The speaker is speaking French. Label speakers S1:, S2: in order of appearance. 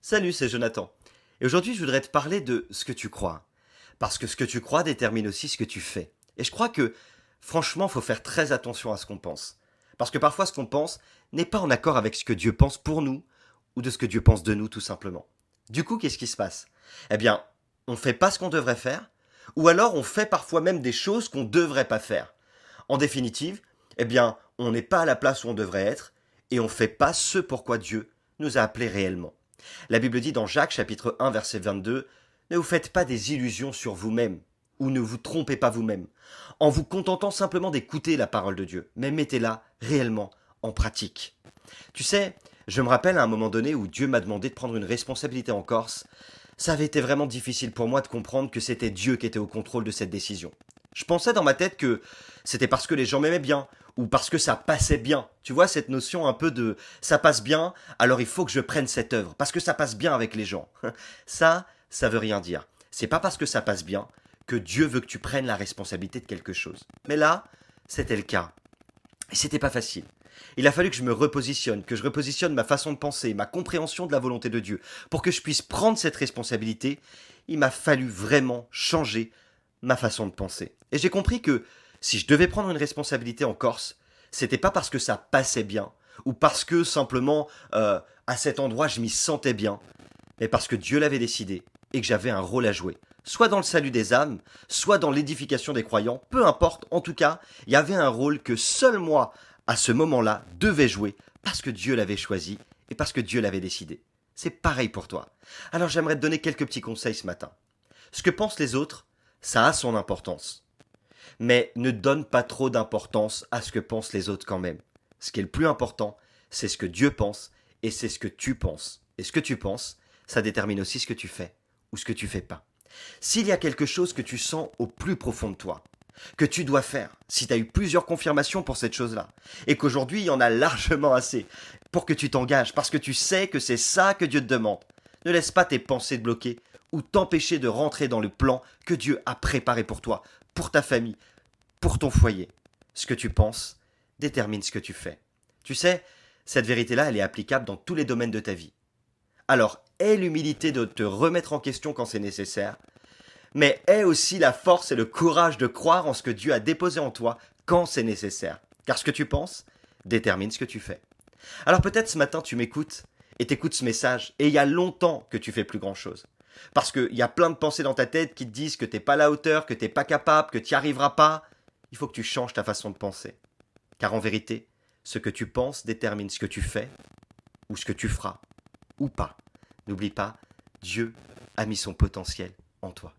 S1: Salut, c'est Jonathan. Et aujourd'hui, je voudrais te parler de ce que tu crois. Parce que ce que tu crois détermine aussi ce que tu fais. Et je crois que, franchement, il faut faire très attention à ce qu'on pense. Parce que parfois, ce qu'on pense n'est pas en accord avec ce que Dieu pense pour nous, ou de ce que Dieu pense de nous, tout simplement. Du coup, qu'est-ce qui se passe? Eh bien, on ne fait pas ce qu'on devrait faire, ou alors on fait parfois même des choses qu'on ne devrait pas faire. En définitive, eh bien, on n'est pas à la place où on devrait être, et on ne fait pas ce pourquoi Dieu nous a appelés réellement. La Bible dit dans Jacques chapitre 1 verset 22, ne vous faites pas des illusions sur vous-même, ou ne vous trompez pas vous-même, en vous contentant simplement d'écouter la parole de Dieu, mais mettez-la réellement en pratique. Tu sais, je me rappelle à un moment donné où Dieu m'a demandé de prendre une responsabilité en Corse. Ça avait été vraiment difficile pour moi de comprendre que c'était Dieu qui était au contrôle de cette décision. Je pensais dans ma tête que c'était parce que les gens m'aimaient bien, ou parce que ça passait bien. Tu vois, cette notion un peu de ça passe bien, alors il faut que je prenne cette œuvre, parce que ça passe bien avec les gens. Ça veut rien dire. C'est pas parce que ça passe bien que Dieu veut que tu prennes la responsabilité de quelque chose. Mais là, c'était le cas. Et c'était pas facile. Il a fallu que je me repositionne, que je repositionne ma façon de penser, ma compréhension de la volonté de Dieu. Pour que je puisse prendre cette responsabilité, il m'a fallu vraiment changer ma façon de penser. Et j'ai compris que si je devais prendre une responsabilité en Corse, c'était pas parce que ça passait bien, ou parce que simplement à cet endroit je m'y sentais bien, mais parce que Dieu l'avait décidé et que j'avais un rôle à jouer. Soit dans le salut des âmes, soit dans l'édification des croyants, peu importe, en tout cas, il y avait un rôle que seul moi, à ce moment-là, devais jouer, parce que Dieu l'avait choisi et parce que Dieu l'avait décidé. C'est pareil pour toi. Alors j'aimerais te donner quelques petits conseils ce matin. Ce que pensent les autres, ça a son importance. Mais ne donne pas trop d'importance à ce que pensent les autres quand même. Ce qui est le plus important, c'est ce que Dieu pense et c'est ce que tu penses. Et ce que tu penses, ça détermine aussi ce que tu fais ou ce que tu fais pas. S'il y a quelque chose que tu sens au plus profond de toi, que tu dois faire, si tu as eu plusieurs confirmations pour cette chose-là, et qu'aujourd'hui il y en a largement assez pour que tu t'engages, parce que tu sais que c'est ça que Dieu te demande, ne laisse pas tes pensées te bloquer ou t'empêcher de rentrer dans le plan que Dieu a préparé pour toi, pour ta famille, pour ton foyer. Ce que tu penses détermine ce que tu fais. Tu sais, cette vérité-là, elle est applicable dans tous les domaines de ta vie. Alors, aie l'humilité de te remettre en question quand c'est nécessaire, mais aie aussi la force et le courage de croire en ce que Dieu a déposé en toi quand c'est nécessaire. Car ce que tu penses détermine ce que tu fais. Alors peut-être ce matin tu m'écoutes et t'écoutes ce message et il y a longtemps que tu fais plus grand chose. Parce qu'il y a plein de pensées dans ta tête qui te disent que t'es pas à la hauteur, que t'es pas capable, que tu n'y arriveras pas. Il faut que tu changes ta façon de penser. Car en vérité, ce que tu penses détermine ce que tu fais ou ce que tu feras ou pas. N'oublie pas, Dieu a mis son potentiel en toi.